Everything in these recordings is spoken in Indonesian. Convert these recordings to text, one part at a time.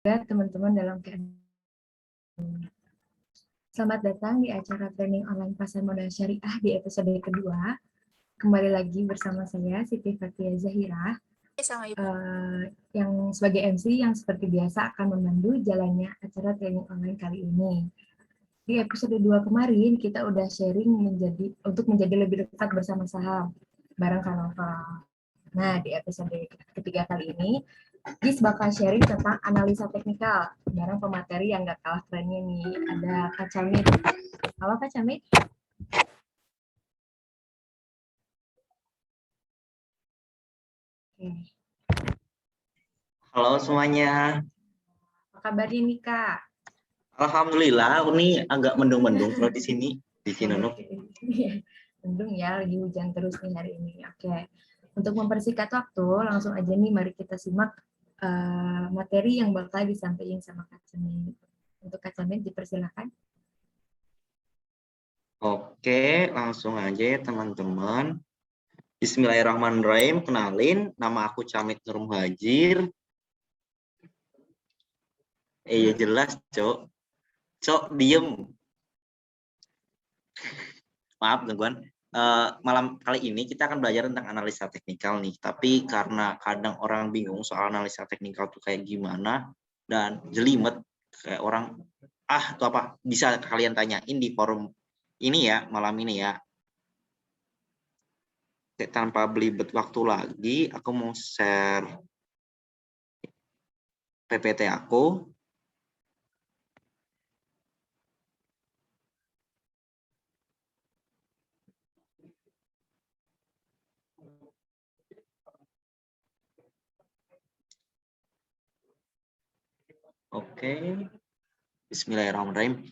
teman-teman dalam keadaan. Selamat datang di acara training online pasar modal syariah di episode kedua. Kembali lagi bersama saya Siti Fatia Zahira, yang sebagai MC yang seperti biasa akan memandu jalannya acara training online kali ini. Di episode 2 kemarin kita udah sharing untuk menjadi lebih dekat bersama saham bareng Kanova. Nah, di episode ketiga kali ini Gis bakal sharing tentang analisa teknikal bareng pemateri yang gak kalah kerennya nih. Ada Kak Camit. Halo Kak Camit. Oke. Halo semuanya. Apa kabarnya nih Kak? Alhamdulillah, ini agak mendung-mendung kalau di sini Nunuk. Mendung ya, lagi hujan terus nih hari ini. Oke. Untuk mempersingkat waktu, langsung aja nih mari kita simak materi yang bakal disampaikan sama Kak Camit. Untuk Kak Camit dipersilakan. Oke, langsung aja ya teman-teman. Bismillahirrahmanirrahim. Kenalin, nama aku Camit Nur Muhajir. Ya jelas, Cok. Cok, diem. Maaf, gangguan. Malam kali ini kita akan belajar tentang analisa teknikal nih. Tapi karena kadang orang bingung soal analisa teknikal tuh kayak gimana, dan jelimet, kayak orang, itu apa, bisa kalian tanyain di forum ini ya, malam ini ya. Tanpa belibet waktu lagi, aku mau share PPT aku. Oke, Bismillahirrahmanirrahim.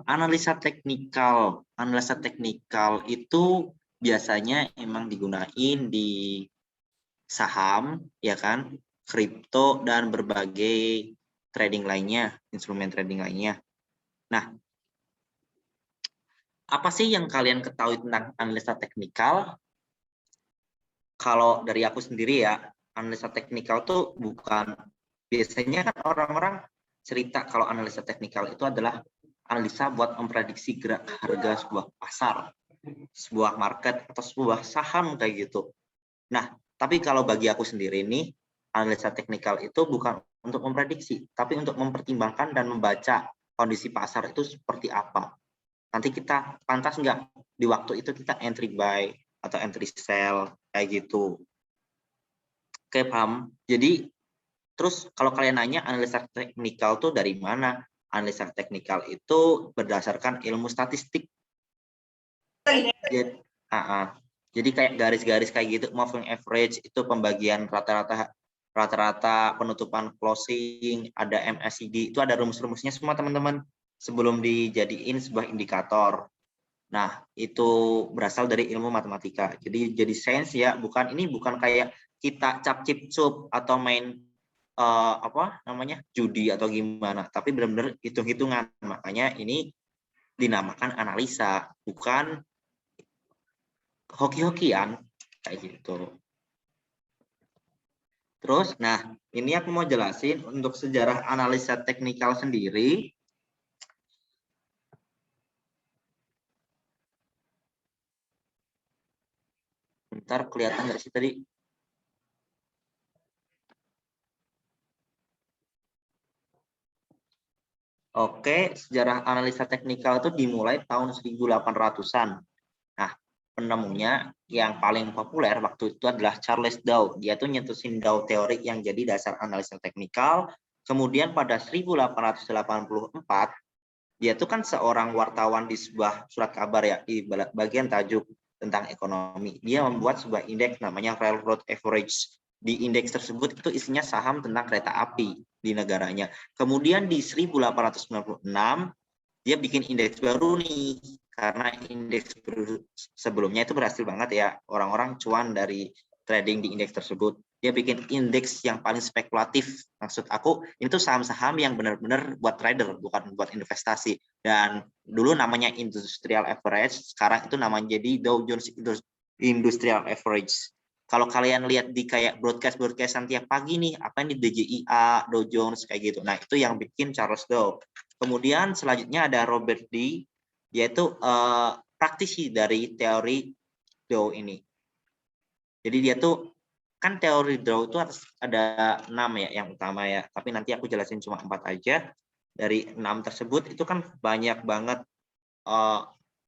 Analisa teknikal itu biasanya emang digunain di saham, ya kan, kripto dan berbagai trading lainnya, instrumen trading lainnya. Nah, apa sih yang kalian ketahui tentang analisa teknikal? Kalau dari aku sendiri ya, analisa teknikal tuh bukan, biasanya kan orang-orang cerita kalau analisa teknikal itu adalah analisa buat memprediksi gerak harga sebuah pasar, sebuah market, atau sebuah saham kayak gitu. Nah, tapi kalau bagi aku sendiri nih, analisa teknikal itu bukan untuk memprediksi, tapi untuk mempertimbangkan dan membaca kondisi pasar itu seperti apa. Nanti kita pantas nggak di waktu itu kita entry buy atau entry sell kayak gitu. Oke, paham. Jadi, terus kalau kalian nanya analisa teknikal tuh dari mana? Analisa teknikal itu berdasarkan ilmu statistik. Jadi kayak garis-garis kayak gitu, moving average itu pembagian rata-rata penutupan closing, ada MACD, itu ada rumus-rumusnya semua teman-teman sebelum dijadiin sebuah indikator. Nah, itu berasal dari ilmu matematika. Jadi sains ya, bukan kayak kita cap-cip-cup atau main judi atau gimana, tapi benar-benar hitung-hitungan. Makanya ini dinamakan analisa, bukan hoki-hokian kayak gitu. Terus, nah ini aku mau jelasin untuk sejarah analisa teknikal sendiri. Bentar, kelihatan nggak sih tadi? Oke, sejarah analisa teknikal itu dimulai tahun 1800-an. Nah, penemunya yang paling populer waktu itu adalah Charles Dow. Dia tuh nyetusin Dow teori yang jadi dasar analisa teknikal. Kemudian pada 1884, dia tuh kan seorang wartawan di sebuah surat kabar ya, di bagian tajuk tentang ekonomi. Dia membuat sebuah indeks namanya Railroad Average. Di indeks tersebut itu isinya saham tentang kereta api di negaranya. Kemudian di 1896 dia bikin indeks baru nih, karena indeks sebelumnya itu berhasil banget ya, orang-orang cuan dari trading di indeks tersebut. Dia bikin indeks yang paling spekulatif. Maksud aku, ini tuh saham-saham yang benar-benar buat trader, bukan buat investasi. Dan dulu namanya Industrial Average, sekarang itu namanya jadi Dow Jones Industrial Average. Kalau kalian lihat di kayak broadcastan tiap pagi nih, apa ini DJIA, Dow Jones kayak gitu. Nah, itu yang bikin Charles Dow. Kemudian selanjutnya ada Robert D, yaitu praktisi dari teori Dow ini. Jadi dia tuh kan teori Dow itu ada 6 ya yang utama ya, tapi nanti aku jelasin cuma 4 aja. Dari 6 tersebut itu kan banyak banget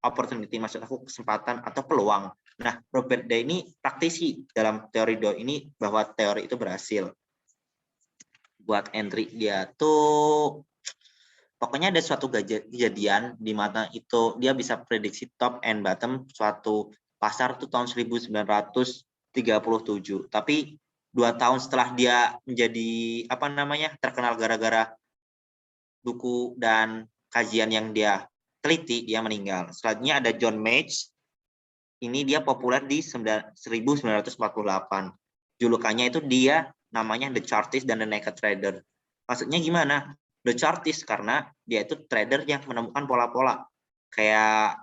opportunity, maksud aku kesempatan atau peluang. Nah, Robert Day ini praktisi dalam teori Dow ini bahwa teori itu berhasil. Buat entry dia tuh pokoknya ada suatu kejadian di mana itu dia bisa prediksi top and bottom suatu pasar tuh tahun 1937. Tapi 2 tahun setelah dia menjadi terkenal gara-gara buku dan kajian yang dia teliti, dia meninggal. Selanjutnya ada John Mage. Ini dia populer di 1948. Julukannya itu dia namanya The Chartist dan The Naked Trader. Maksudnya gimana? The Chartist karena dia itu trader yang menemukan pola-pola. Kayak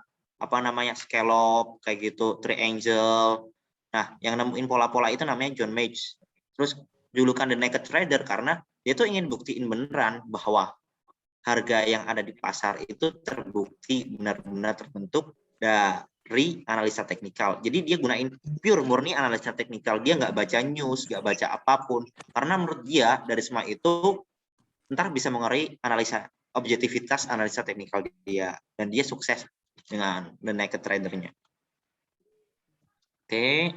scallop, kayak gitu, triangle. Nah, yang nemuin pola-pola itu namanya John Mage. Terus julukan The Naked Trader karena dia tuh ingin buktiin beneran bahwa harga yang ada di pasar itu terbukti benar-benar terbentuk dari analisa teknikal. Jadi dia gunain pure murni analisa teknikal. Dia nggak baca news, nggak baca apapun. Karena menurut dia dari semua itu ntar bisa mengaruhi objektivitas analisa teknikal dia. Dan dia sukses dengan The Naked Trader-nya. Oke.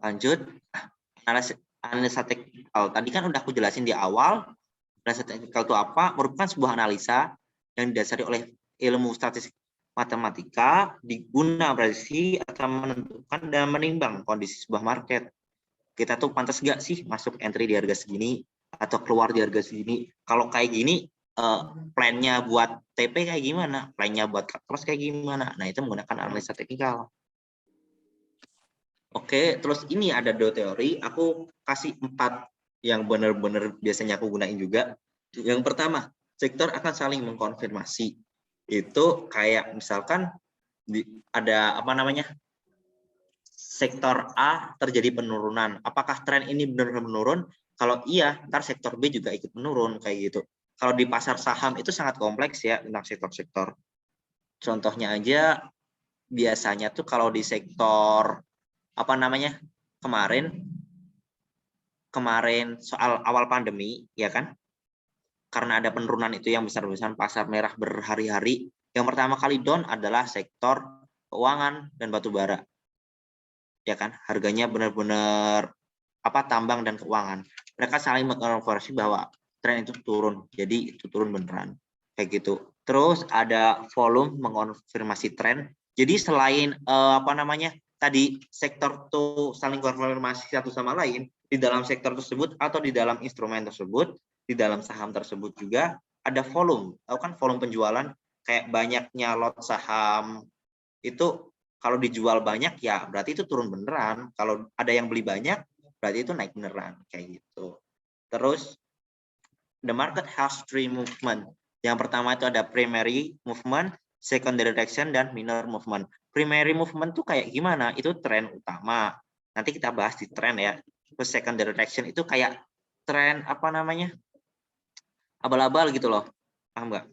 Lanjut. Analisa teknikal. Tadi kan udah aku jelasin di awal. Analisa teknikal itu apa? Merupakan sebuah analisa yang didasari oleh ilmu statistik matematika, diguna prediksi atau menentukan dan menimbang kondisi sebuah market. Kita tuh pantas nggak sih masuk entry di harga segini atau keluar di harga segini? Kalau kayak gini, plan-nya buat TP kayak gimana? Plan-nya buat cut loss kayak gimana? Nah, itu menggunakan analisa teknikal. Oke, terus ini ada Dow teori. Aku kasih 4 yang benar-benar biasanya aku gunain juga. Yang pertama, sektor akan saling mengkonfirmasi. Itu kayak misalkan ada sektor A terjadi penurunan. Apakah tren ini benar-benar menurun? Kalau iya, ntar sektor B juga ikut menurun kayak gitu. Kalau di pasar saham itu sangat kompleks ya tentang sektor-sektor. Contohnya aja biasanya tuh kalau di sektor kemarin soal awal pandemi ya kan, karena ada penurunan itu yang besar-besaran, pasar merah berhari-hari. Yang pertama kali down adalah sektor keuangan dan batubara, ya kan, harganya benar-benar tambang dan keuangan. Mereka saling mengkonfirmasi bahwa tren itu turun, jadi itu turun beneran kayak gitu. Terus ada volume mengonfirmasi tren. Jadi selain tadi sektor tuh saling konfirmasi satu sama lain, di dalam sektor tersebut atau di dalam instrumen tersebut, di dalam saham tersebut juga ada volume. Tahu kan volume penjualan, kayak banyaknya lot saham itu kalau dijual banyak ya berarti itu turun beneran. Kalau ada yang beli banyak berarti itu naik beneran kayak gitu. Terus the market has 3 movement. Yang pertama itu ada primary movement, secondary direction, dan minor movement. Primary movement tuh kayak gimana? Itu tren utama. Nanti kita bahas di tren ya. Terus secondary direction itu kayak tren abal-abal gitu loh. Paham nggak?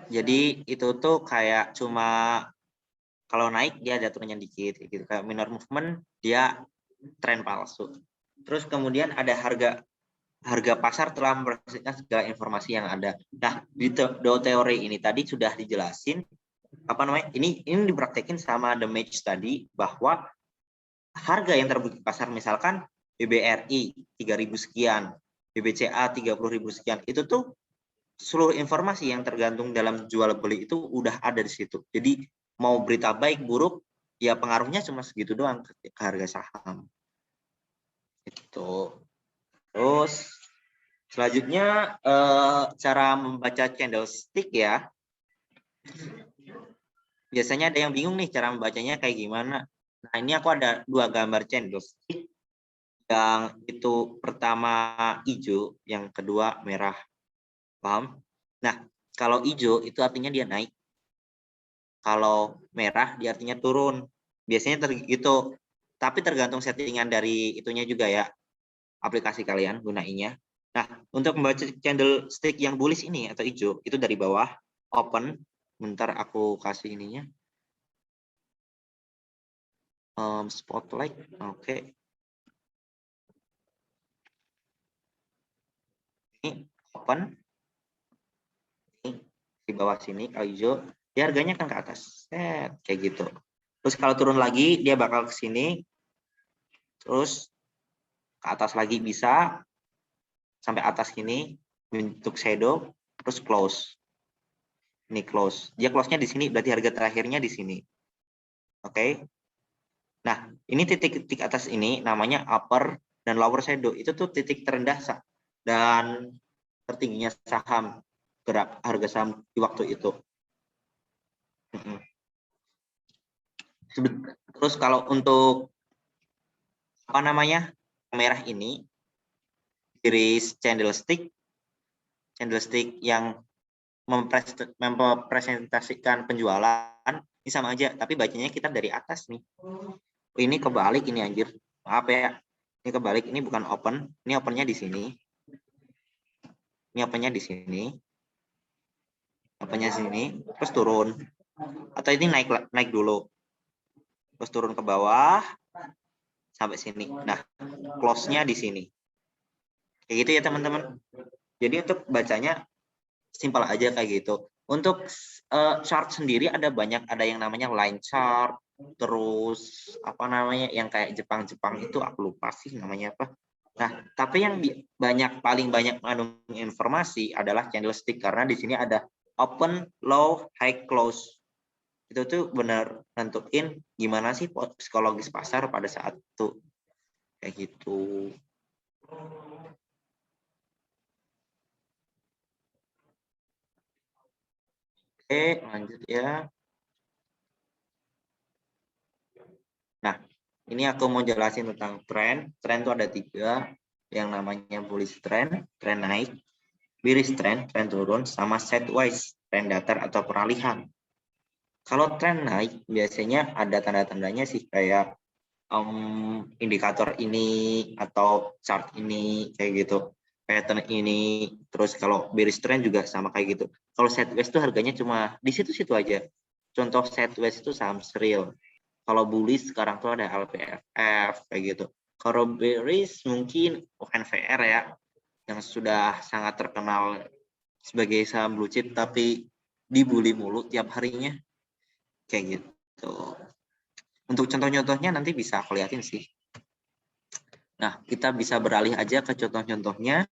Jadi itu tuh kayak cuma kalau naik dia ada turunnya dikit gitu. Kayak minor movement dia tren palsu. Terus kemudian ada harga pasar telah memperhatikan segala informasi yang ada. Nah, di Dow teori ini tadi sudah dijelasin ini dipraktekin sama The Match tadi bahwa harga yang terbukti pasar misalkan BBRI 3.000 sekian, BBCA 30.000 sekian, itu tuh seluruh informasi yang tergantung dalam jual beli itu udah ada di situ. Jadi mau berita baik buruk ya pengaruhnya cuma segitu doang ke harga saham. Itu. Terus selanjutnya cara membaca candlestick ya. Biasanya ada yang bingung nih cara membacanya kayak gimana. Nah, ini aku ada 2 gambar candlestick. Yang itu pertama hijau, yang kedua merah. Paham? Nah, kalau hijau itu artinya dia naik. Kalau merah dia artinya turun. Biasanya gitu. Tapi tergantung settingan dari itunya juga ya, aplikasi kalian gunainya. Nah, untuk membaca candlestick yang bullish ini atau hijau, itu dari bawah, open. Bentar aku kasih ininya. Spotlight, oke. Ini open. Ini di bawah sini, kalau hijau, dia harganya kan ke atas. Kayak gitu. Terus kalau turun lagi, dia bakal ke sini. Terus ke atas lagi bisa. Sampai atas sini, bentuk shadow, terus close. Ini close. Dia close-nya di sini, berarti harga terakhirnya di sini. Oke. Nah, ini titik-titik atas ini namanya upper dan lower shadow. Itu tuh titik terendah dan tertingginya saham, gerak harga saham di waktu itu. Terus kalau untuk apa namanya, merah ini, iris candlestick yang mempresentasikan penjualan, ini sama aja, tapi bacanya kita dari atas nih. Ini kebalik ini anjir. Maaf ya. Ini kebalik, ini bukan open, ini opennya di sini. Ini opennya di sini. Opennya sini, terus turun. Atau ini naik dulu. Terus turun ke bawah sampai sini. Nah, close-nya di sini. Kayak gitu ya, teman-teman. Jadi untuk bacanya simpel aja kayak gitu. Untuk chart sendiri ada banyak, ada yang namanya line chart, terus apa namanya yang kayak Jepang itu aku lupa sih namanya apa. Nah, tapi yang paling banyak mengandung informasi adalah candlestick, karena di sini ada open, low, high, close. Itu tuh benar nentuin gimana sih psikologis pasar pada saat itu. Kayak gitu. Oke, lanjut ya. Nah, ini aku mau jelasin tentang tren. Tren itu ada 3, yang namanya bullish trend, tren naik, bearish trend, tren turun, sama sideways, tren datar atau peralihan. Kalau tren naik, biasanya ada tanda-tandanya sih, kayak indikator ini atau chart ini, kayak gitu. Pattern ini, terus kalau bearish trend juga sama kayak gitu. Kalau sideways itu harganya cuma di situ-situ aja. Contoh sideways itu saham Serial. Kalau bullish sekarang tuh ada LPFF kayak gitu. Kalau bearish mungkin ONVR ya, yang sudah sangat terkenal sebagai saham blue chip tapi dibully mulu tiap harinya. Kayak gitu. Untuk contoh-contohnya nanti bisa aku liatin sih. Nah, kita bisa beralih aja ke contoh-contohnya.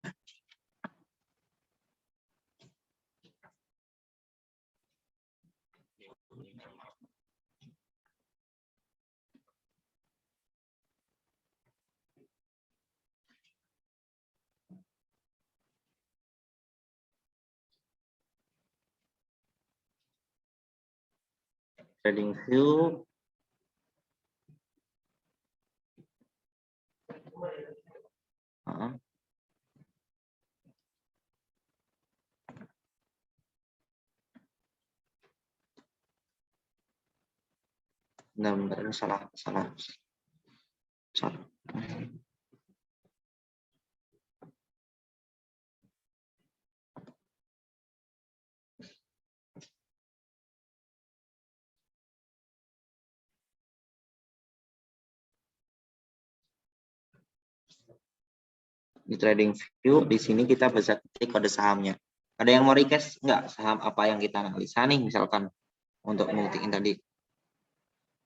Trading view. Benar-benar salah. Di trading view, di sini kita bisa ketik kode sahamnya. Ada yang mau request nggak saham apa yang kita analisa nih, misalkan untuk ngebuktiin tadi?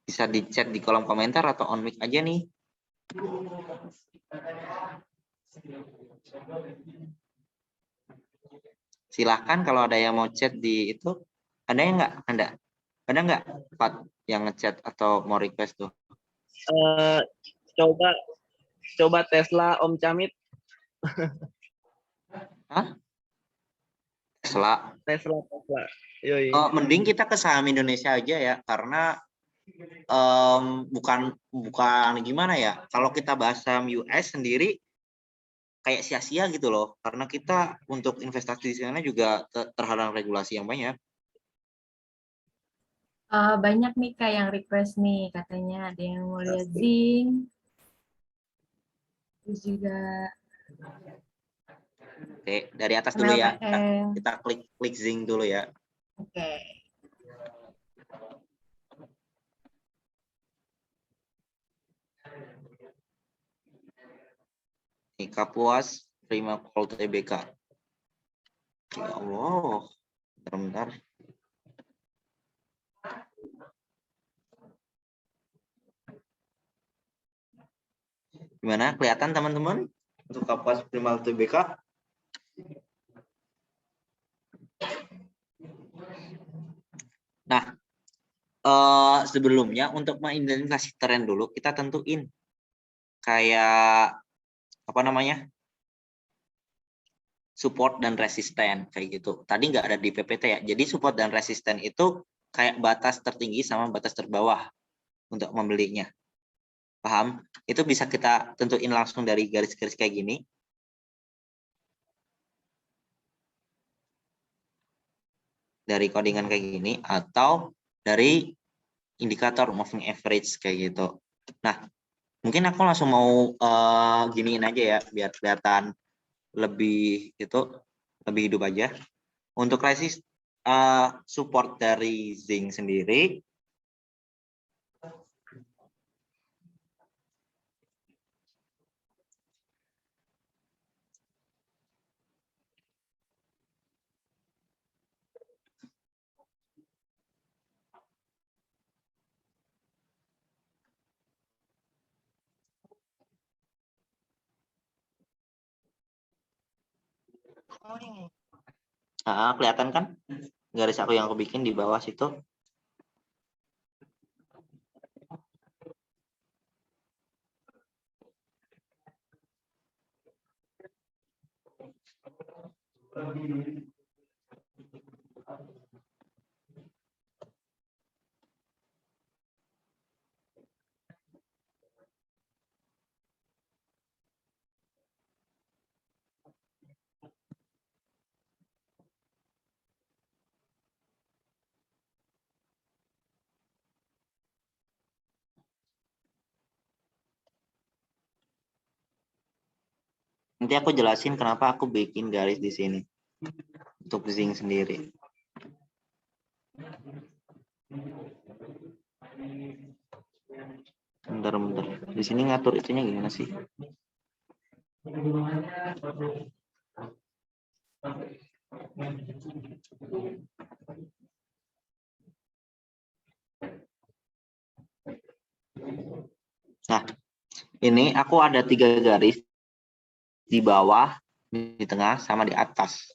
Bisa di chat di kolom komentar atau on mic aja nih. Silahkan kalau ada yang mau chat di itu. Ada yang nggak? Ada nggak Pak yang ngechat atau mau request tuh? Coba Tesla Om Camit. Hah? Tesla. Yoi. Oh, mending kita ke saham Indonesia aja ya, karena bukan gimana ya, kalau kita bahas saham US sendiri kayak sia-sia gitu loh, karena kita untuk investasi di sana juga terhalang regulasi yang banyak. Banyak nih Kak yang request nih, katanya ada yang mau lihat zinc, terus juga Oke, dari atas dulu ya. MLPM. Kita klik klik zinc dulu ya. Oke. Ini Kapuas Prima Gold TBK. Ya Allah, bentar-bentar. Gimana? Kelihatan teman-teman untuk Kapuas Prima Gold TBK? Nah, sebelumnya untuk mengidentifikasi tren dulu, kita tentuin kayak apa namanya, support dan resisten kayak gitu. Tadi nggak ada di PPT ya. Jadi support dan resisten itu kayak batas tertinggi sama batas terbawah untuk membelinya. Paham? Itu bisa kita tentuin langsung dari garis-garis kayak gini. Dari codingan kayak gini atau dari indikator moving average kayak gitu. Nah, mungkin aku langsung mau giniin aja ya biar kelihatan lebih itu lebih hidup aja. Untuk resist support dari zinc sendiri kelihatan kan garis aku yang aku bikin di bawah situ. Nanti aku jelasin kenapa aku bikin garis di sini untuk zinc sendiri. Bentar. Di sini ngatur itunya gimana sih? Nah, ini aku ada 3 garis di bawah, di tengah, sama di atas.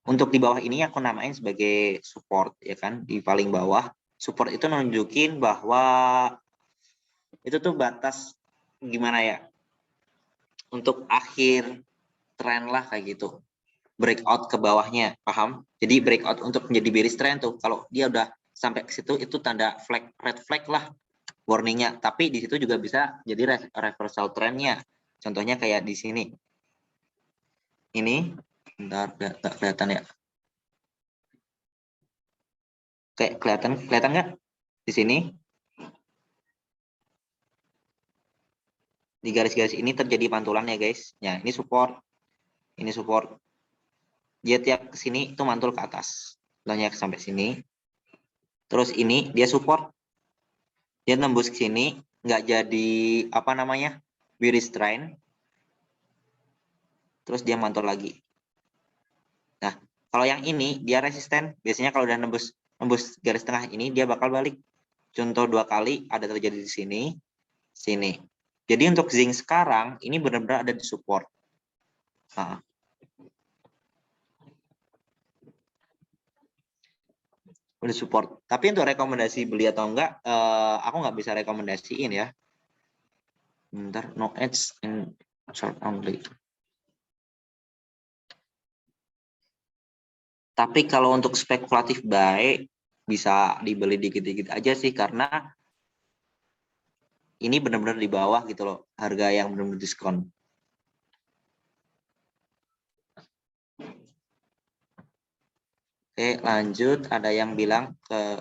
Untuk di bawah ini aku namain sebagai support, ya kan? Di paling bawah, support itu nunjukin bahwa itu tuh batas gimana ya? Untuk akhir tren lah kayak gitu. Breakout ke bawahnya, paham? Jadi breakout untuk menjadi bearish trend tuh. Kalau dia udah sampai ke situ itu tanda flag, red flag lah warningnya. Tapi di situ juga bisa jadi reversal trendnya. Contohnya kayak di sini. Ini, bentar, nggak kelihatan ya. Kayak kelihatan nggak di sini? Di garis-garis ini terjadi pantulan ya guys. Ya, ini support. Ini support. Dia tiap ke sini itu mantul ke atas. Contohnya sampai sini. Terus ini dia support. Dia nembus ke sini, nggak jadi apa namanya? Bearish trend. Terus dia mantul lagi. Nah, kalau yang ini dia resisten. Biasanya kalau udah nembus garis tengah ini dia bakal balik. Contoh 2 kali ada terjadi di sini, sini. Jadi untuk zinc sekarang ini benar-benar ada di support. Nah, udah support. Tapi untuk rekomendasi beli atau enggak, aku nggak bisa rekomendasiin ya. Bentar, no edge and short only. Tapi kalau untuk spekulatif buy bisa dibeli dikit-dikit aja sih karena ini benar-benar di bawah gitu loh, harga yang benar-benar diskon. Oke, lanjut. Ada yang bilang ke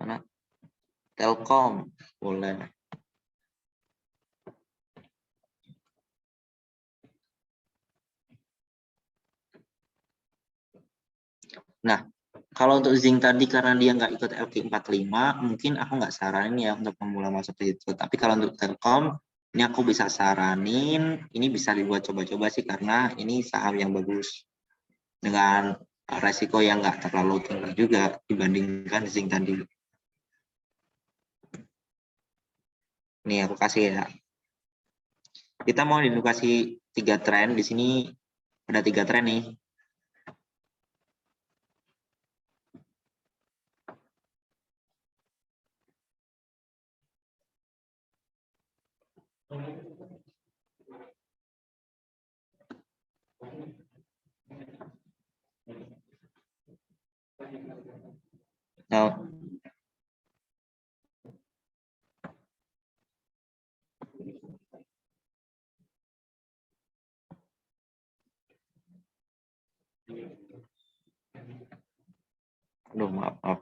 mana? Telkom, boleh. Nah, kalau untuk Zing tadi karena dia nggak ikut LQ45, mungkin aku nggak saranin ya untuk pemula masuk ke situ. Tapi kalau untuk Telkom, ini aku bisa saranin, ini bisa dibuat coba-coba sih karena ini saham yang bagus dengan resiko yang nggak terlalu tinggi juga dibandingkan Zing tadi. Ini aku kasih ya. Kita mau edukasi 3 tren di sini, ada 3 tren nih. Nah, aduh, maaf.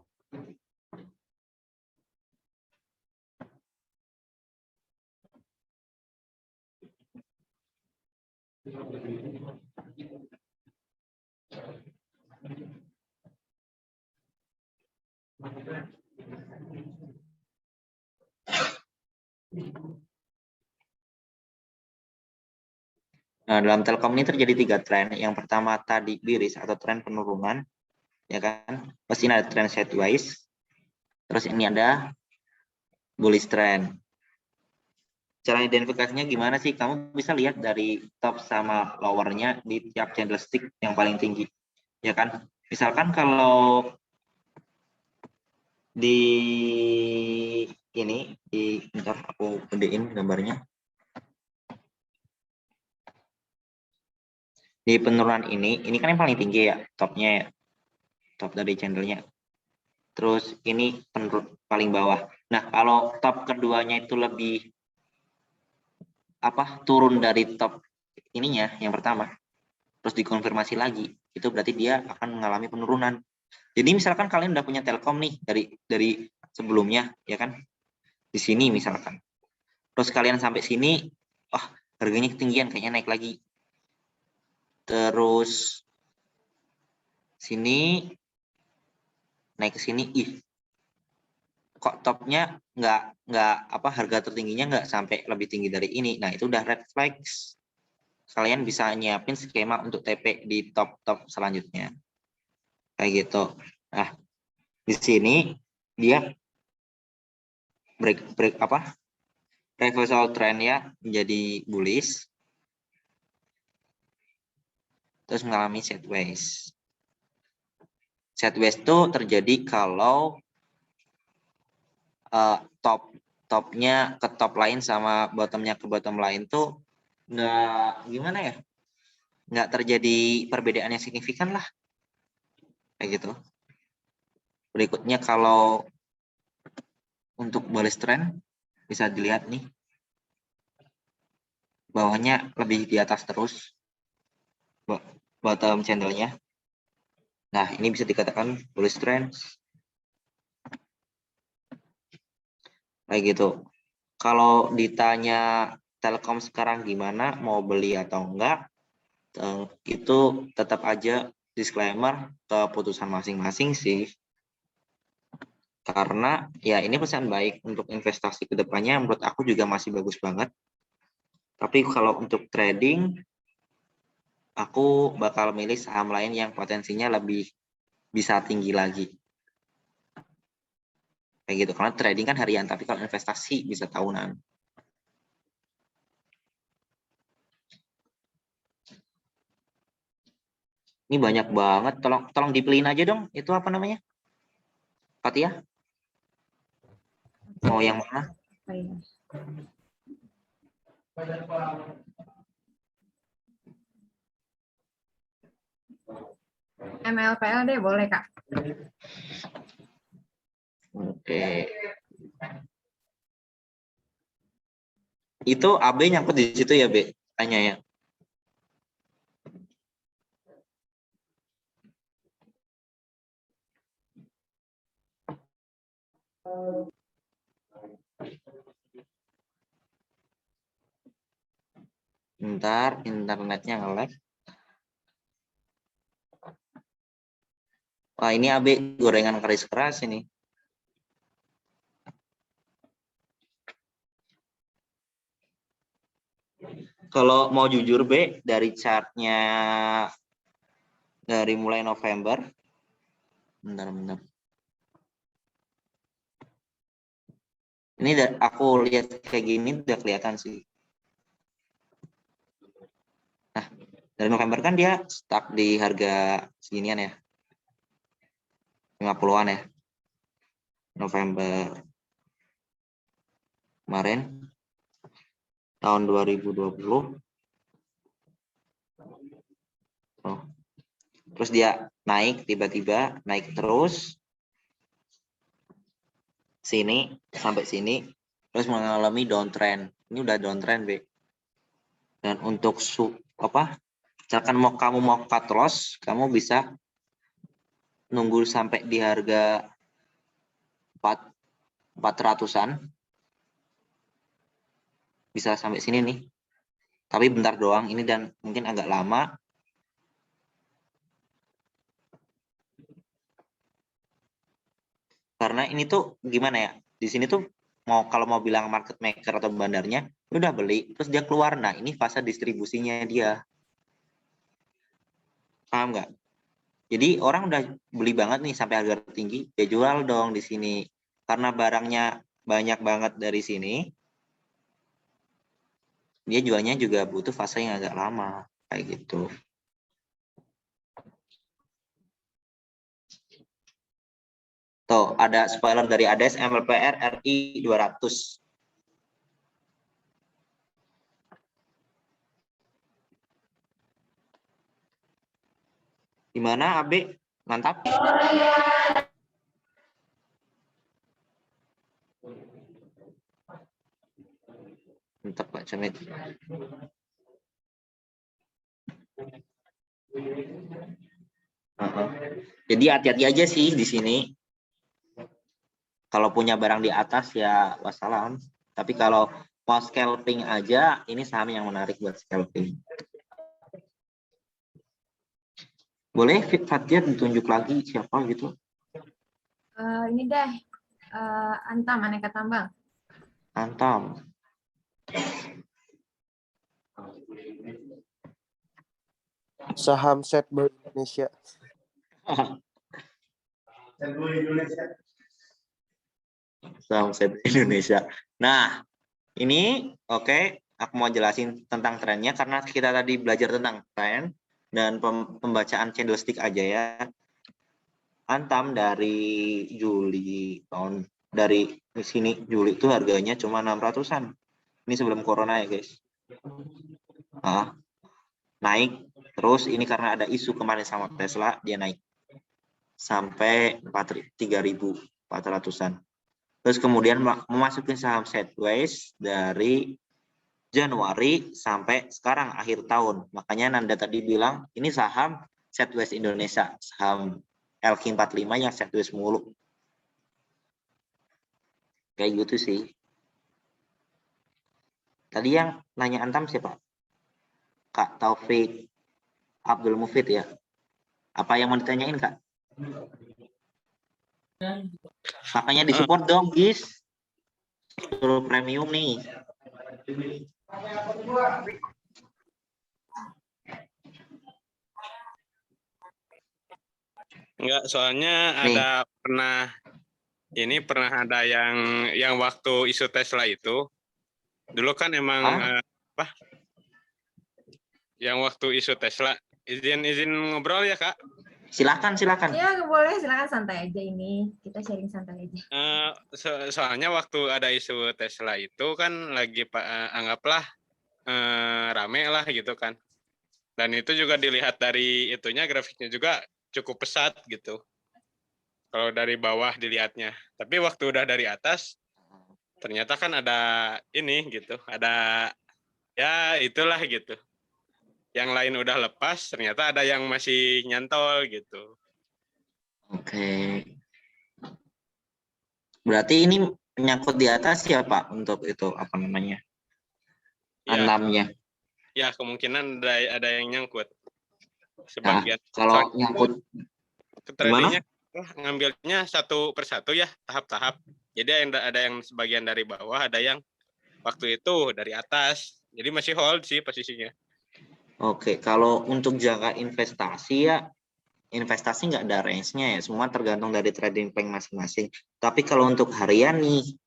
Nah, dalam Telkom ini terjadi 3 tren. Yang pertama tadi bearish atau tren penurunan, ya kan? Pasti ada tren sideways. Terus ini ada bullish trend. Cara identifikasinya gimana sih? Kamu bisa lihat dari top sama lowernya di tiap candlestick yang paling tinggi, ya kan? Misalkan kalau di ini, bentar aku gedein gambarnya. Di penurunan ini kan yang paling tinggi ya, topnya ya, top dari candlenya. Terus ini paling bawah. Nah, kalau top keduanya itu lebih turun dari top ininya yang pertama, terus dikonfirmasi lagi, itu berarti dia akan mengalami penurunan. Jadi misalkan kalian udah punya Telkom nih dari sebelumnya, ya kan? Di sini misalkan. Terus kalian sampai sini, harganya ketinggian, kayaknya naik lagi. Terus sini naik ke sini, kok topnya harga tertingginya nggak sampai lebih tinggi dari ini. Nah, itu udah red flags. Kalian bisa nyiapin skema untuk TP di top selanjutnya. Kayak gitu. Nah, di sini dia reversal trend ya menjadi bullish. Terus mengalami sideways. Sideways itu terjadi kalau topnya ke top lain sama bottomnya ke bottom lain tuh nggak terjadi perbedaan yang signifikan lah, kayak gitu. Berikutnya kalau untuk bullish trend bisa dilihat nih, bawahnya lebih di atas terus bottom channelnya. Nah, ini bisa dikatakan bullish trend, kayak gitu. Kalau ditanya Telkom sekarang gimana, mau beli atau enggak, itu tetap aja disclaimer keputusan masing-masing sih. Karena ya ini pesan baik untuk investasi ke depannya, menurut aku juga masih bagus banget. Tapi kalau untuk trading, aku bakal milih saham lain yang potensinya lebih bisa tinggi lagi. Kayak gitu, karena trading kan harian, tapi kalau investasi bisa tahunan. Ini banyak banget, tolong dipilihin aja dong, itu apa namanya? Fatia? Mau yang mana? MLPL deh, boleh Kak. Oke. Itu AB nyangkut di situ ya, B? Tanya ya. Bentar, internetnya nge-lag. Wah, ini AB gorengan keris keras ini. Kalau mau jujur, B, dari chartnya dari mulai November. Bentar. Ini aku lihat kayak gini udah kelihatan sih. Nah, dari November kan dia stuck di harga seginian ya. 50-an ya. November kemarin tahun 2020. Oh. Terus dia naik tiba-tiba, naik terus sini sampai sini, terus mengalami downtrend. Ini udah downtrend, B. Dan untuk misalkan kamu mau cut loss, kamu bisa nunggu sampai di harga 400-an. Bisa sampai sini nih. Tapi bentar doang ini dan mungkin agak lama. Karena ini tuh gimana ya? Di sini tuh kalau mau bilang market maker atau bandarnya udah beli, terus dia keluar. Nah, ini fase distribusinya dia. Paham nggak? Jadi orang udah beli banget nih sampai harga tinggi, dia jual dong di sini. Karena barangnya banyak banget dari sini, dia jualnya juga butuh fase yang agak lama, kayak gitu. Tuh, ada spoiler dari ADS MLPR RI 200. Gimana, AB? Mantap? Mantap, Pak Cemit. Jadi hati-hati aja sih di sini. Kalau punya barang di atas ya wassalam. Tapi kalau mau scalping aja, ini saham yang menarik buat scalping. Boleh Fatia ditunjuk lagi siapa gitu? Ini deh, Antam, Aneka Tambang. Antam. Saham Setboy Indonesia. Saham Set Indonesia. Nah, ini oke, aku mau jelasin tentang trennya karena kita tadi belajar tentang tren dan pembacaan candlestick aja ya. Antam dari sini Juli itu harganya cuma 600-an. Ini sebelum corona ya, guys. Naik terus ini karena ada isu kemarin sama Tesla, dia naik sampai 3.400-an. Terus kemudian memasuki saham sideways dari Januari sampai sekarang akhir tahun. Makanya Nanda tadi bilang ini saham sideways Indonesia, saham LQ45 yang sideways mulu. Kayak gitu sih. Tadi yang nanya Antam siapa? Kak Taufik Abdul Mufid ya. Apa yang mau ditanyain, Kak? Makanya disupport dong, guys. Suruh premium nih. Enggak, soalnya ada pernah ada yang waktu isu Tesla itu dulu kan emang yang waktu isu Tesla izin ngobrol ya, Kak. Silakan. Ya, boleh, silakan santai aja ini. Kita sharing santai aja. Soalnya waktu ada isu Tesla itu kan lagi anggaplah rame lah gitu kan. Dan itu juga dilihat dari itunya, grafiknya juga cukup pesat gitu. Kalau dari bawah dilihatnya. Tapi waktu udah dari atas, ternyata kan ada ini gitu, ada ya itulah gitu. Yang lain udah lepas, ternyata ada yang masih nyantol gitu. Oke. Berarti ini menyangkut di atas ya Pak untuk itu apa namanya? Ya, Anamnya. ya kemungkinan ada yang nyangkut. Nah, Sebagian. kalau nyangkut Tradingnya ngambilnya satu persatu ya, tahap-tahap. Jadi ada yang sebagian dari bawah, ada yang waktu itu dari atas. Jadi masih hold sih posisinya. Oke, kalau untuk jangka investasi ya, investasi nggak ada range-nya ya, semua tergantung dari trading plan masing-masing. Tapi kalau untuk harian nih,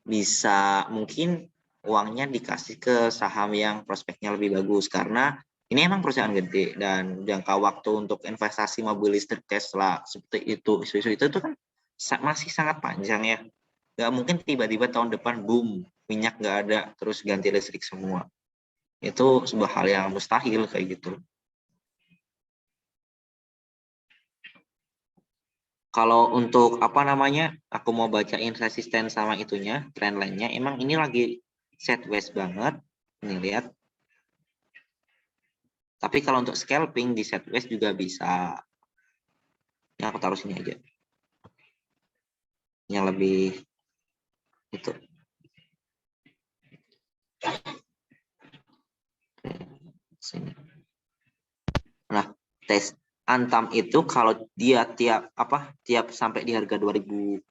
bisa mungkin uangnya dikasih ke saham yang prospeknya lebih bagus, karena ini emang perusahaan gede, dan jangka waktu untuk investasi mobil listrik Tesla seperti itu, isu-isu itu tuh kan masih sangat panjang ya. Nggak mungkin tiba-tiba tahun depan boom, minyak nggak ada, terus ganti listrik semua. Itu sebuah hal yang mustahil kayak gitu. Kalau untuk apa namanya, aku mau bacain resisten sama itunya, trend line-nya, emang ini lagi sideways banget. Nih lihat. Tapi kalau untuk scalping di sideways juga bisa. Ya aku taruh sini aja. Yang lebih itu. Sini. Nah, tes Antam itu kalau dia tiap sampai di harga 2.250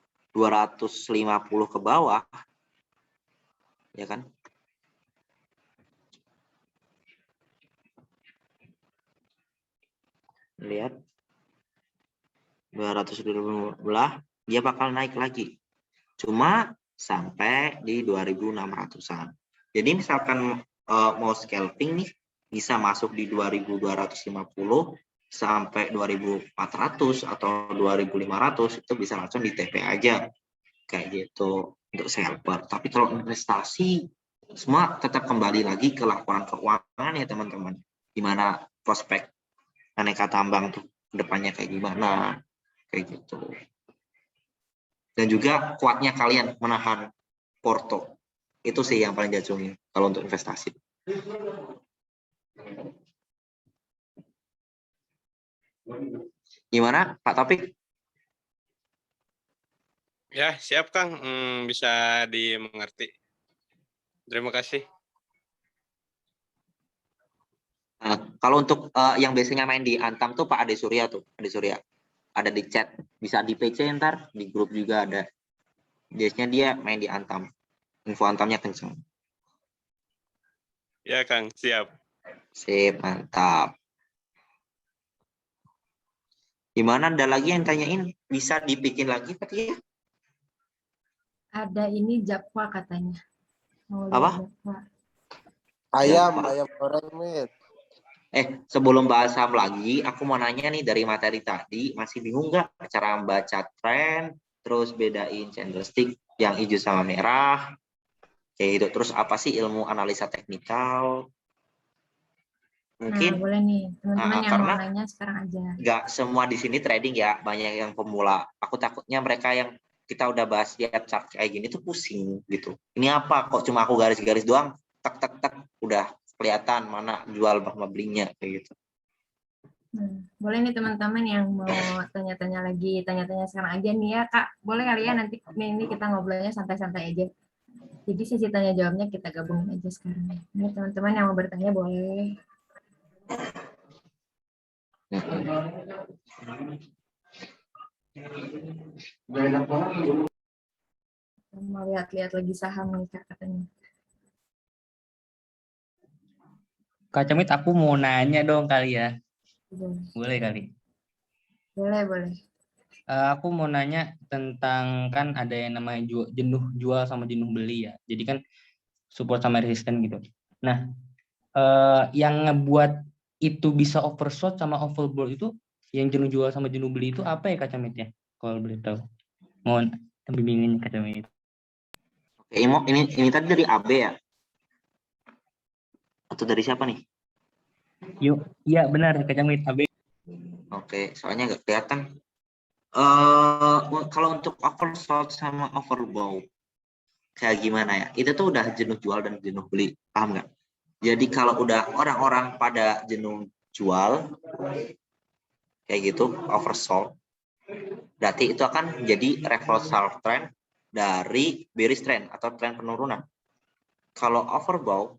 ke bawah, ya kan? Lihat 212 dia bakal naik lagi. Cuma sampai di 2.600-an. Jadi misalkan mau scalping nih, bisa masuk di 2.250 sampai 2.400 atau 2.500, itu bisa langsung di TP aja. Kayak gitu untuk scalper. Tapi kalau investasi, semua tetap kembali lagi ke laporan keuangan ya teman-teman. Gimana prospek aneka tambang tuh depannya kayak gimana, kayak gitu. Dan juga kuatnya kalian menahan porto. Itu sih yang paling diacungin kalau untuk investasi. Gimana Pak Taufik? Ya, siap Kang. Bisa dimengerti. Terima kasih. Nah, kalau untuk yang biasanya main di Antam tuh Pak Ade Surya tuh. Ade Surya. Ada di chat. Bisa di PC ntar. Di grup juga ada. Biasanya dia main di Antam. Info Antamnya kenceng. Ya Kang, siap. Sip, mantap. Gimana, ada lagi yang tanyain? Bisa dibikin lagi tadi ya? Ada ini Japwa katanya. Mau Apa? Japwa. Ayam goreng, Mit. Sebelum bahas saham lagi, aku mau nanya nih dari materi tadi, masih bingung nggak cara membaca tren, terus bedain candlestick yang hijau sama merah, kayak gitu. Terus apa sih ilmu analisa teknikal? Mungkin Nah, boleh nih teman-teman yang mau karena nanya sekarang aja. nggak semua di sini trading ya, banyak yang pemula. Aku takutnya mereka yang kita udah bahas di chart kayak gini tuh pusing gitu. Ini apa? Kok cuma aku garis-garis doang? Tak tak tak, udah kelihatan mana jual sama belinya kayak gitu. Boleh nih teman-teman yang mau tanya-tanya lagi, tanya-tanya sekarang aja nih ya Kak. Boleh kali ya nanti ini kita ngobrolnya santai-santai aja. Jadi sesi tanya jawabnya kita gabungin aja sekarang. Ini teman-teman yang mau bertanya boleh. Mau lihat-lihat lagi saham nih Kak katanya. Kak Camit, aku mau nanya dong kali ya. Boleh. Boleh kali. Boleh. Aku mau nanya tentang, kan ada yang namanya jenuh jual sama jenuh beli ya. Jadi kan support sama resisten gitu. Nah, yang ngebuat itu bisa overshot sama overbought itu, yang jenuh jual sama jenuh beli itu apa ya Kak Camit ya? Kalau boleh tahu. Mohon bimbingan Kak Camit. Oke, ini tadi dari AB ya? Atau dari siapa nih? Yuk, iya benar Kak Camit, AB. Oke, soalnya nggak kelihatan. Kalau untuk oversold sama overbought, kayak gimana ya? Itu tuh udah jenuh jual dan jenuh beli, paham nggak? Jadi kalau udah orang-orang pada jenuh jual kayak gitu, oversold, berarti itu akan menjadi reversal trend dari bearish trend atau tren penurunan. Kalau overbought,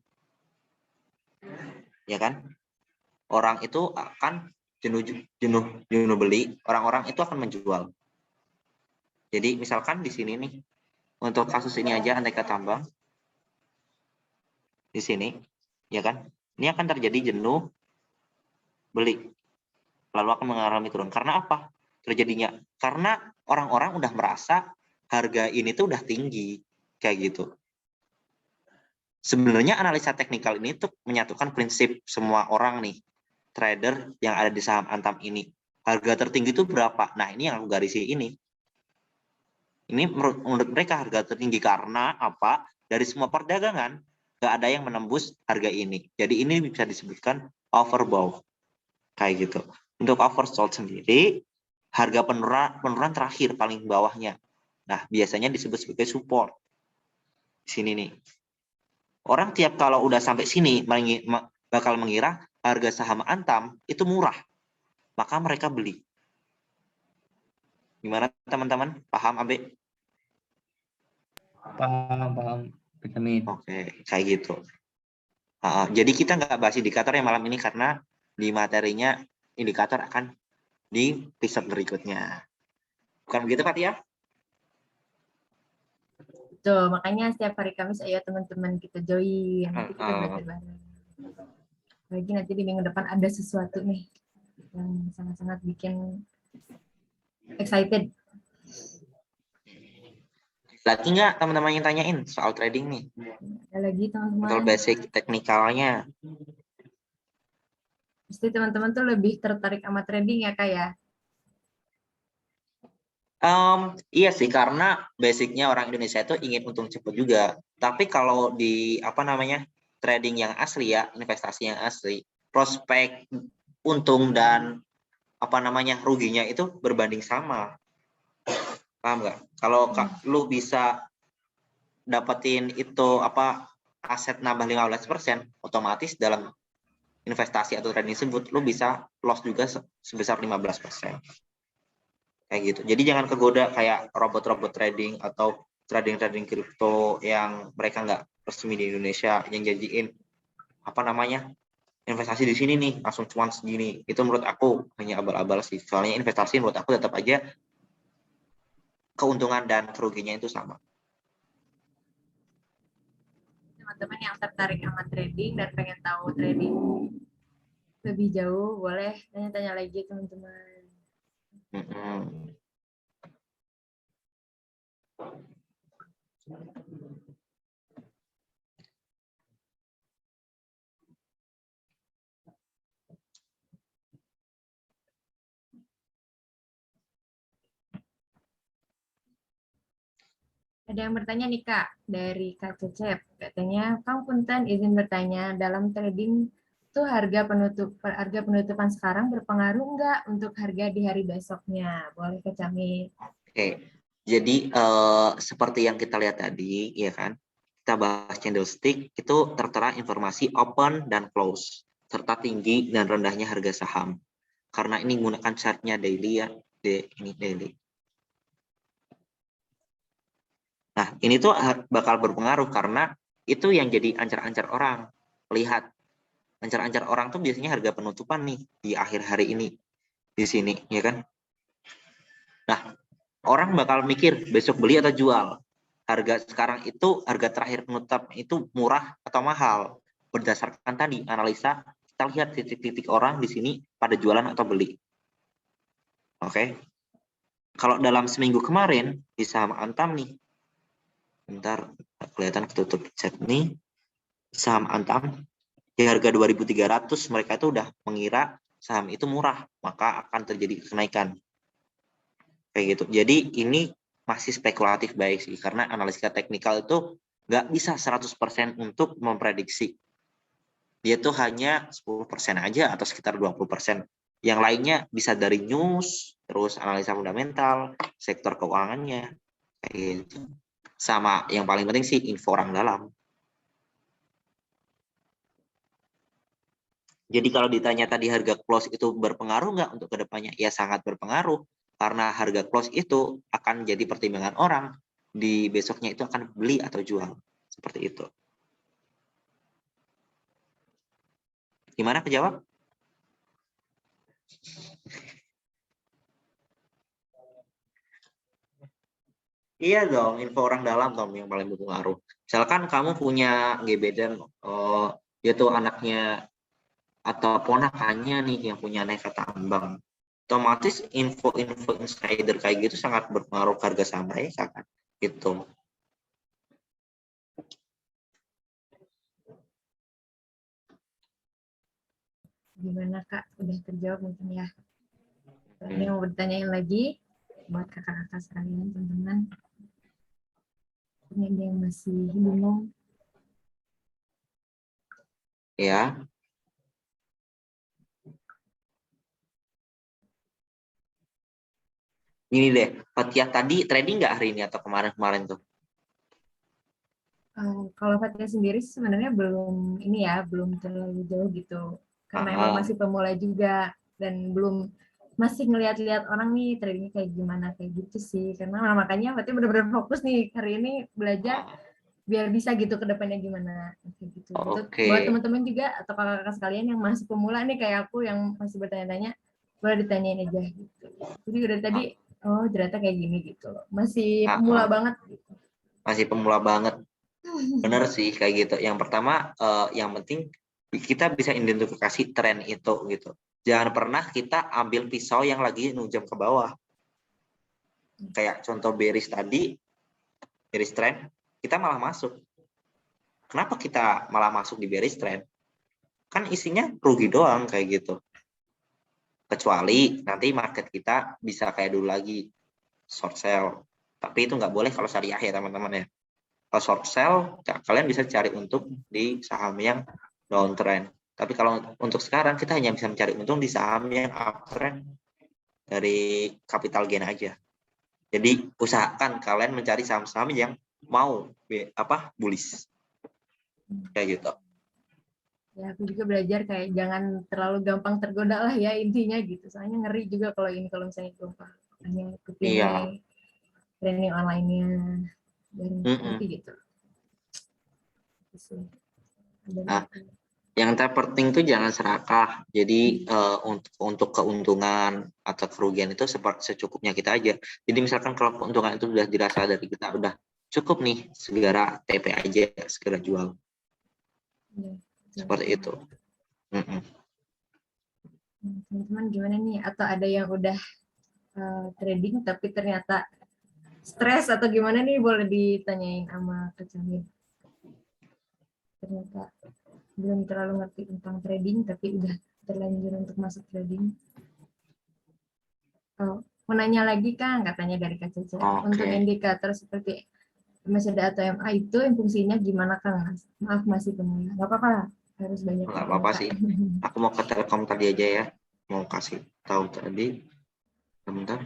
ya kan, orang itu akan jenuh beli, orang-orang itu akan menjual. Jadi misalkan di sini nih, untuk kasus ini aja aneka tambang di sini, ya kan, ini akan terjadi jenuh beli, lalu akan mengalami turun. Karena apa terjadinya? Karena orang-orang udah merasa harga ini tuh udah tinggi, kayak gitu. Sebenarnya analisa teknikal ini tuh menyatukan prinsip semua orang nih, trader yang ada di saham Antam ini. Harga tertinggi itu berapa? Nah, ini yang aku garisi ini. Ini menurut mereka harga tertinggi karena apa? Dari semua perdagangan, nggak ada yang menembus harga ini. Jadi ini bisa disebutkan overbought. Kayak gitu. Untuk oversold sendiri, harga penurunan terakhir paling bawahnya. Nah, biasanya disebut sebagai support. Di sini nih. Orang tiap kalau udah sampai sini bakal mengira harga saham Antam itu murah. Maka mereka beli. Gimana teman-teman? Paham, Abe? Paham. Amit. Oke, kayak gitu. Jadi kita nggak bahas indikator yang malam ini karena di materinya indikator akan di episode berikutnya. Bukan begitu, Pak ya? Tuh, makanya setiap hari Kamis ayo teman-teman kita join. Nanti kita belajar bareng. Lagi nanti di minggu depan ada sesuatu nih yang sangat-sangat bikin excited. Lagi nggak teman-teman yang tanyain soal trading nih? Ada lagi teman-teman. Soal basic teknikalnya. Pasti teman-teman tuh lebih tertarik sama trading ya, Kak ya? Iya sih, karena basicnya orang Indonesia itu ingin untung cepat juga. Tapi kalau di trading yang asli ya, investasi yang asli, prospek untung dan ruginya itu berbanding sama. Paham nggak? Kalau lu bisa dapetin itu aset nambah 15%, otomatis dalam investasi atau trading tersebut lu bisa loss juga sebesar 15%. Kayak gitu. Jadi jangan kegoda kayak robot-robot trading atau trading kripto yang mereka nggak resmi di Indonesia yang janjiin investasi di sini nih langsung cuan segini. Itu menurut aku hanya abal-abal sih. Soalnya investasi menurut aku tetap aja keuntungan dan kerugiannya itu sama. Teman-teman yang tertarik sama trading dan pengen tahu trading lebih jauh, boleh tanya-tanya lagi teman-teman. Ada yang bertanya nih Kak, dari Kak Cecep. Katanya, Kang Punten izin bertanya, dalam trading itu harga penutupan sekarang berpengaruh nggak untuk harga di hari besoknya? Boleh Kak Camit? Oke, jadi seperti yang kita lihat tadi, ya kan, kita bahas candlestick, itu tertera informasi open dan close, serta tinggi dan rendahnya harga saham. Karena ini menggunakan chartnya daily ya, ini daily. Nah, ini tuh bakal berpengaruh karena itu yang jadi ancar-ancar orang. Lihat, ancar-ancar orang tuh biasanya harga penutupan nih di akhir hari ini di sini, ya kan? Nah, orang bakal mikir besok beli atau jual. Harga sekarang itu, harga terakhir penutup itu murah atau mahal. Berdasarkan tadi analisa, kita lihat titik-titik orang di sini pada jualan atau beli. Oke. Kalau dalam seminggu kemarin di saham Antam nih, bentar, kelihatan ketutup chat nih, saham Antam di harga 2.300 mereka itu udah mengira saham itu murah, maka akan terjadi kenaikan. Kayak gitu. Jadi ini masih spekulatif baik sih, karena analisa teknikal itu nggak bisa 100% untuk memprediksi. Dia tuh hanya 10% aja atau sekitar 20%. Yang lainnya bisa dari news, terus analisa fundamental, sektor keuangannya, kayak gitu. Sama yang paling penting sih info orang dalam. Jadi kalau ditanya tadi harga close itu berpengaruh nggak untuk kedepannya? Ya sangat berpengaruh. Karena harga close itu akan jadi pertimbangan orang. Di besoknya itu akan beli atau jual. Seperti itu. Gimana kejawab? Iya dong, info orang dalam dong yang paling berpengaruh. Misalkan kamu punya GBDN, dia tuh anaknya atau ponakannya nih yang punya aneka tambang. Otomatis info-info insider kayak gitu sangat berpengaruh ke harga saham mereka kan. Gitu. Gimana Kak? Udah terjawab mungkin ya. Ada yang mau bertanyain lagi buat kakak-kakak sekalian, teman-teman. Ini ada yang masih bingung. Ya. Gini deh, Fathia tadi trading nggak hari ini atau kemarin-kemarin tuh? Kalau Fathia sendiri sebenarnya belum ini ya, belum terlalu jauh gitu. Karena emang masih pemula juga dan belum masih ngeliat-liat orang nih tradingnya kayak gimana kayak gitu sih. Karena makanya Fathia benar-benar fokus nih hari ini belajar biar bisa gitu ke depannya gimana kayak gitu. Untuk buat teman-teman juga atau kakak-kakak sekalian yang masih pemula nih kayak aku yang masih bertanya-tanya, boleh ditanyain aja gitu. Jadi udah tadi oh ternyata kayak gini gitu. Masih pemula banget gitu. Masih pemula banget. Bener sih kayak gitu. Yang pertama yang penting kita bisa identifikasi tren itu gitu. Jangan pernah kita ambil pisau yang lagi nunjam ke bawah. Kayak contoh bearish tadi, bearish trend, kita malah masuk. Kenapa kita malah masuk di bearish trend? Kan isinya rugi doang kayak gitu. Kecuali nanti market kita bisa kayak dulu lagi short sell. Tapi itu nggak boleh kalau syariah ya teman-teman ya. Kalau short sell, kalian bisa cari untung di saham yang downtrend. Tapi kalau untuk sekarang kita hanya bisa mencari untung di saham yang uptrend dari capital gain aja. Jadi usahakan kalian mencari saham-saham yang mau bullish. Kayak gitu. Ya aku juga belajar kayak jangan terlalu gampang tergoda lah ya intinya gitu. Soalnya ngeri juga kalau misalnya gampang. Hanya ikutin training online-nya dan nanti gitu. Nah, yang terpenting tuh jangan serakah. Jadi untuk keuntungan atau kerugian itu secukupnya kita aja. Jadi misalkan kalau keuntungan itu sudah dirasa dari kita udah cukup nih, segera TP aja, segera jual. Seperti itu. Teman-teman gimana nih? Atau ada yang udah trading tapi ternyata stres atau gimana nih? Boleh ditanyain sama Kak Camil. Ternyata belum terlalu ngerti tentang trading tapi udah terlanjur untuk masuk trading. Mau nanya lagi Kang, katanya dari Kak Cece. Untuk indikator seperti MACD atau MA itu yang fungsinya gimana Kang? Maaf masih pemula. Nggak apa-apa, harus banyak. Nggak apa-apa sih. Aku mau ke Telkom tadi aja ya. Mau kasih tahu tadi. Sebentar.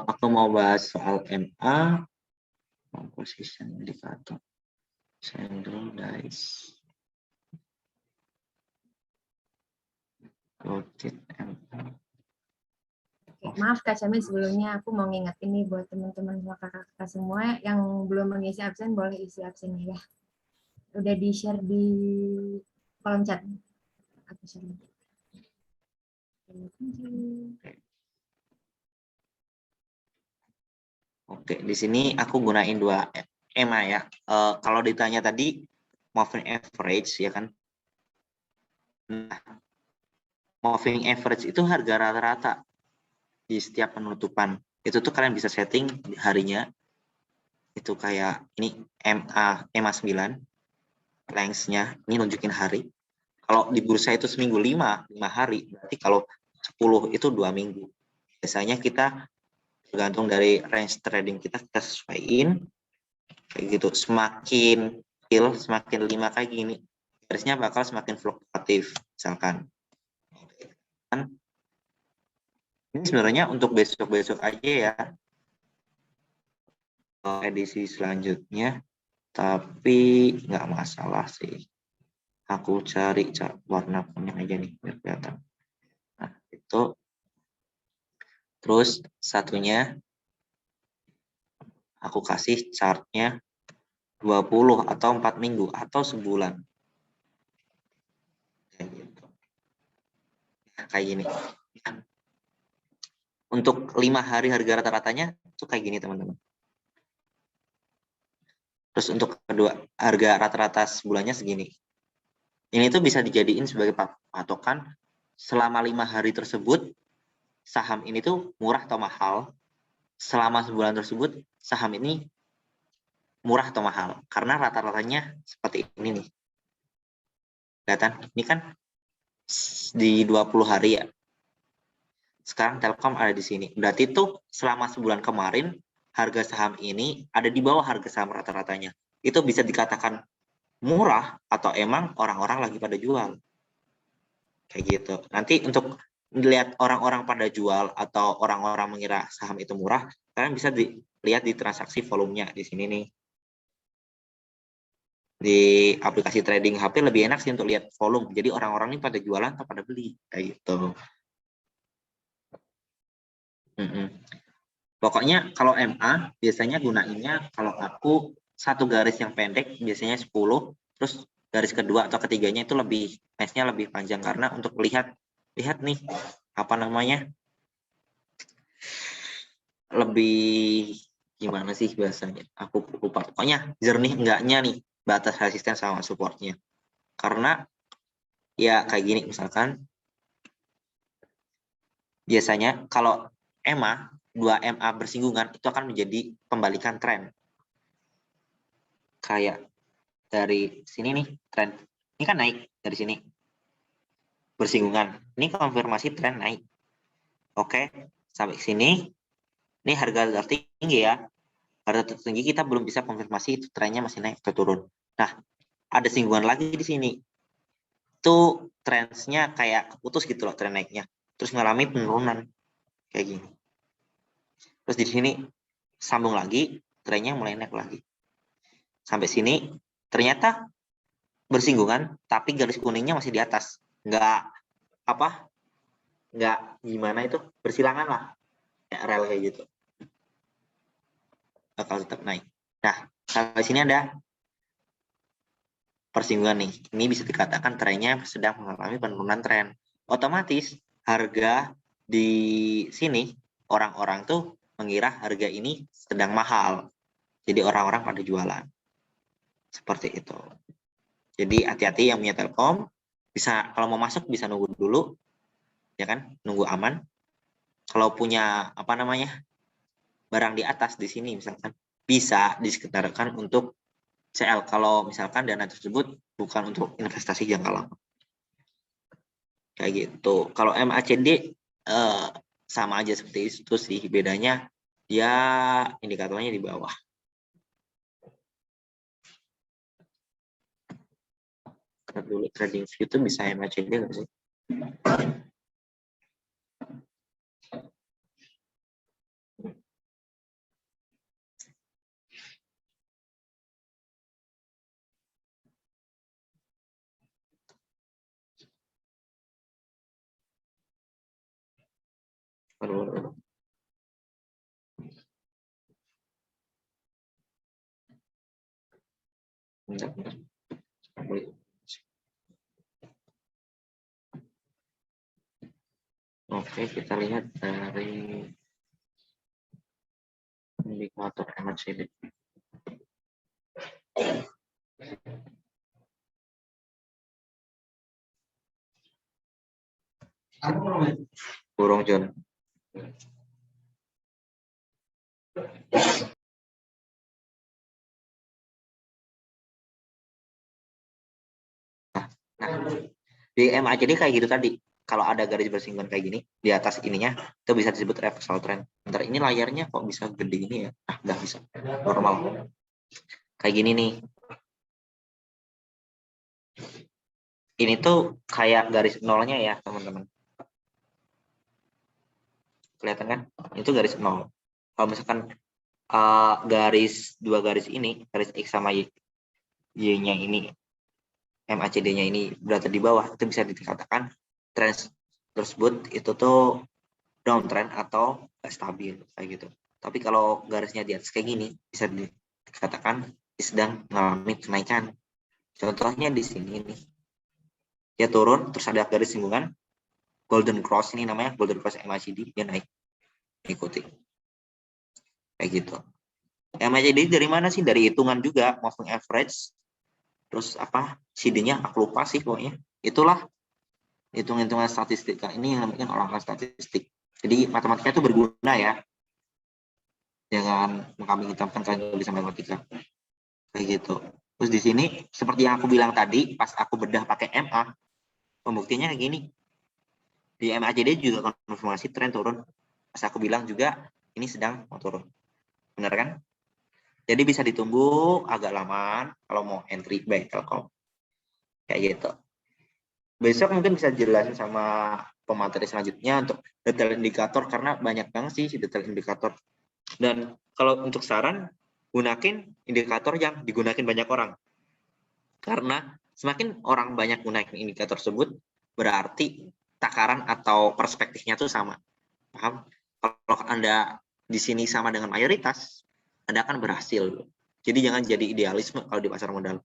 Aku mau bahas soal MA, position indicator, candle dice, rotate MA. Maaf Kak Camil, sebelumnya aku mau ngingetin nih buat teman-teman kakak-kakak semua yang belum mengisi absen boleh isi absennya ya. Udah di-share di kolom chat. Aku share. Oke, di sini aku gunain dua EMA ya. Kalau ditanya tadi moving average ya kan. Nah, moving average itu harga rata-rata di setiap penutupan. Itu tuh kalian bisa setting harinya. Itu kayak ini EMA 9 lengths-nya, ini nunjukin hari. Kalau di bursa itu seminggu 5 hari, berarti kalau 10 itu 2 minggu. Biasanya kita tergantung dari range trading kita sesuaiin kayak gitu. Semakin kecil, semakin 5 kayak gini, garisnya bakal semakin fluktuatif. Misalkan ini sebenarnya untuk besok-besok aja ya, edisi selanjutnya, tapi nggak masalah sih. Aku cari warna kuning aja nih biar kelihatan. Nah, itu. Terus satunya aku kasih chartnya 20 atau 4 minggu atau sebulan. Kayak gitu. Kayak gini. Untuk 5 hari harga rata-ratanya itu kayak gini teman-teman. Terus untuk kedua harga rata-rata sebulannya segini. Ini tuh bisa dijadiin sebagai patokan selama 5 hari tersebut saham ini tuh murah atau mahal. Selama sebulan tersebut saham ini murah atau mahal. Karena rata-ratanya seperti ini nih. Kelihatan? Ini kan di 20 hari ya. Sekarang Telkom ada di sini. Berarti itu selama sebulan kemarin harga saham ini ada di bawah harga saham rata-ratanya. Itu bisa dikatakan murah atau emang orang-orang lagi pada jual. Kayak gitu. Nanti untuk melihat orang-orang pada jual atau orang-orang mengira saham itu murah, kalian bisa dilihat di transaksi volumenya di sini nih. Di aplikasi trading HP lebih enak sih untuk lihat volume. Jadi orang-orang ini pada jualan atau pada beli. Kayak gitu. Pokoknya kalau MA biasanya gunainnya kalau aku satu garis yang pendek biasanya 10, terus garis kedua atau ketiganya itu lebih range-nya lebih panjang karena untuk lihat nih apa namanya lebih gimana sih bahasanya, aku lupa, pokoknya jernih enggaknya nih batas resisten sama supportnya. Karena ya kayak gini misalkan biasanya kalau EMA 2 MA bersinggungan itu akan menjadi pembalikan tren. Kayak dari sini nih tren ini kan naik dari sini bersinggungan, ini konfirmasi tren naik. Oke, sampai sini ini harga tertinggi ya, harga tertinggi kita belum bisa konfirmasi itu trennya masih naik atau turun. Nah, ada singgungan lagi di sini, itu trennya kayak keputus gitu loh tren naiknya, terus mengalami penurunan kayak gini. Terus di sini sambung lagi, trennya mulai naik lagi. Sampai sini ternyata bersinggungan, tapi garis kuningnya masih di atas. Nggak gimana itu, bersilangan lah. Kayak rel kayak gitu. Bakal tetap naik. Nah, sampai sini ada persinggungan nih. Ini bisa dikatakan trennya sedang mengalami penurunan tren. Otomatis harga di sini orang-orang tuh mengira harga ini sedang mahal. Jadi orang-orang pada jualan. Seperti itu. Jadi hati-hati yang punya Telkom, bisa kalau mau masuk bisa nunggu dulu, ya kan, nunggu aman. Kalau punya barang di atas di sini misalkan bisa disekitarkan untuk CL kalau misalkan dana tersebut bukan untuk investasi jangka lama. Kayak gitu. Kalau MACD sama aja seperti itu sih, bedanya ya indikatornya di bawah. Dulu trading view itu bisa MACD nggak sih? Aduh. Bentar. Oke, kita lihat dari indikator MACD. Burung John. Nah, Di MACD kayak gitu tadi. Kalau ada garis bersinggungan kayak gini di atas ininya, itu bisa disebut reversal trend. Ntar ini layarnya kok bisa gede gini ya? Nggak bisa. Normal. Kayak gini nih. Ini tuh kayak garis nolnya ya, teman-teman. Kelihatan kan? Itu garis nol. Kalau misalkan dua garis ini, garis X sama Y-nya ini, MACD-nya ini berada di bawah, itu bisa dikatakan tren tersebut itu tuh downtrend atau stabil kayak gitu. Tapi kalau garisnya di atas kayak gini, bisa dikatakan sedang mengalami kenaikan. Contohnya di sini nih, dia turun, terus ada garis singgungan, golden cross, ini namanya golden cross MACD, dia naik, ikuti. Kayak gitu. MACD dari mana sih? Dari hitungan juga, moving average, terus apa, CD-nya aku lupa sih pokoknya. Itulah hitung-hitungan statistika, ini yang namanya orang statistik. Jadi matematika itu berguna ya. Jangan kami hitamkan kalian bisa matematika. Kayak gitu. Terus di sini seperti yang aku bilang tadi, pas aku bedah pakai MA, pembuktiannya kayak gini. Di MACD juga konfirmasi tren turun. Pas aku bilang juga ini sedang mau turun. Benar kan? Jadi bisa ditunggu agak lama kalau mau entry buy Telkom. Kayak gitu. Besok mungkin bisa jelasin sama pemateri selanjutnya untuk detail indikator, karena banyak banget sih detail indikator. Dan kalau untuk saran, gunakan indikator yang digunakan banyak orang. Karena semakin orang banyak gunakan indikator tersebut, berarti takaran atau perspektifnya tuh sama. Paham? Kalau Anda di sini sama dengan mayoritas, Anda akan berhasil. Jadi jangan jadi idealisme kalau di pasar modal.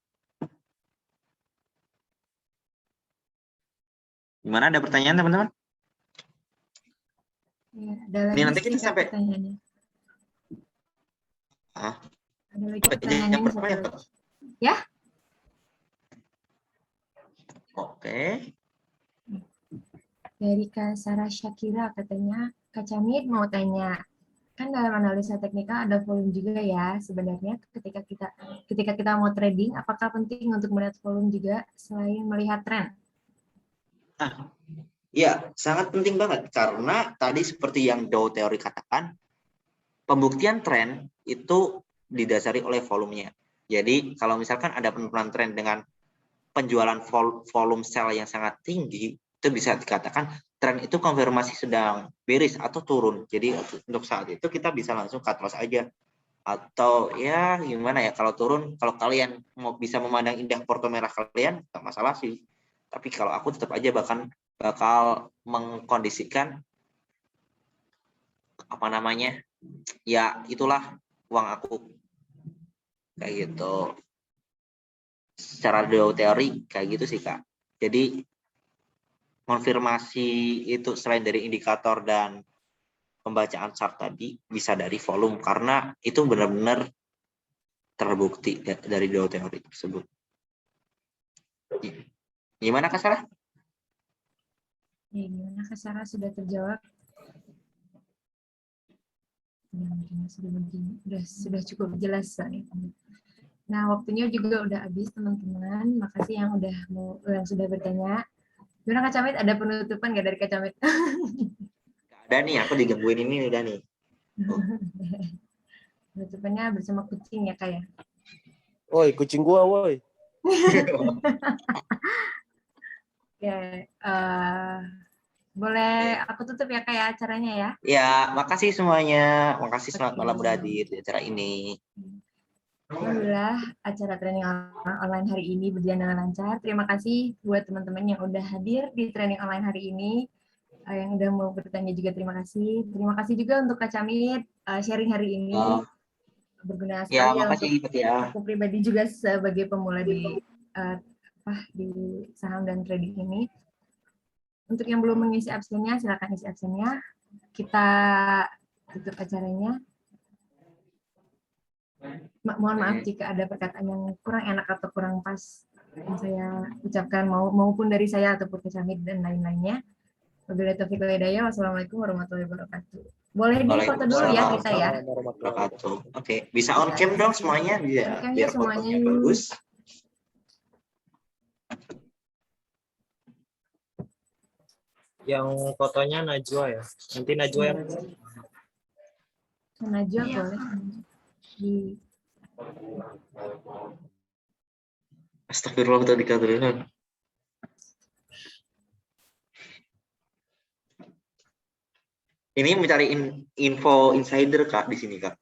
Gimana, ada pertanyaan teman-teman? Ya, ada lagi Ini nanti kita sih, Kak, sampai pertanyaannya. Ada lagi pertanyaannya jam nih, berapa satu ya? lagi. Ya? Oke. Dari Kak Sarah Syakira katanya, Kak Camit mau tanya, kan dalam analisa teknikal ada volume juga ya. Sebenarnya ketika kita mau trading, apakah penting untuk melihat volume juga selain melihat tren? Ya, sangat penting banget karena tadi seperti yang Dow teori katakan, pembuktian tren itu didasari oleh volumenya. Jadi kalau misalkan ada penurunan tren dengan penjualan volume sell yang sangat tinggi, itu bisa dikatakan tren itu konfirmasi sedang bearish atau turun. Jadi untuk saat itu kita bisa langsung cut loss aja. Atau ya gimana ya, kalau turun, kalau kalian mau bisa memandang indah porto merah kalian, nggak masalah sih. Tapi kalau aku tetap aja bakal mengkondisikan apa namanya, ya itulah uang aku kayak gitu. Secara teori kayak gitu sih Kak. Jadi konfirmasi itu selain dari indikator dan pembacaan chart tadi bisa dari volume, karena itu benar-benar terbukti dari teori tersebut. Gimana Kak Sarah? Ya, gimana Kak Sarah, sudah terjawab? Sudah cukup jelas soalnya. Nah, waktunya juga udah habis teman-teman. Makasih yang sudah bertanya. Gimana Kak Camit, ada penutupan nggak dari Kak Camit? Ada nih, aku digangguin ini udah nih. Penutupannya bersama kucing ya Kak ya? Woi, kucing gua, woi. Ya, boleh aku tutup ya Kak ya acaranya ya? Ya, makasih semuanya. Makasih, selamat Oke. malam udah hadir di acara ini. Alhamdulillah acara training online hari ini berjalan dengan lancar. Terima kasih buat teman-teman yang udah hadir di training online hari ini. Yang udah mau bertanya juga terima kasih. Terima kasih juga untuk Kak Camit sharing hari ini. Berguna sekali ya makasih, untuk ya. aku pribadi juga sebagai pemula di saham dan trading ini. Untuk yang belum mengisi absennya, silakan isi absennya. Kita tutup acaranya. Mohon maaf jika ada perkataan yang kurang enak atau kurang pas yang saya ucapkan, maupun dari saya ataupun Kak Camit dan lain-lainnya. Wabillahi taufiq wal hidayah. Wassalamualaikum warahmatullahi wabarakatuh. Boleh di foto dulu ya kita ya. Oke, bisa on cam dong semuanya biar semuanya fotonya bagus. Yang fotonya Najwa ya. Nanti Najwa yang Najwa boleh di Astagfirullah tadi dikatakan. Ini mencari info insider Kak di sini Kak.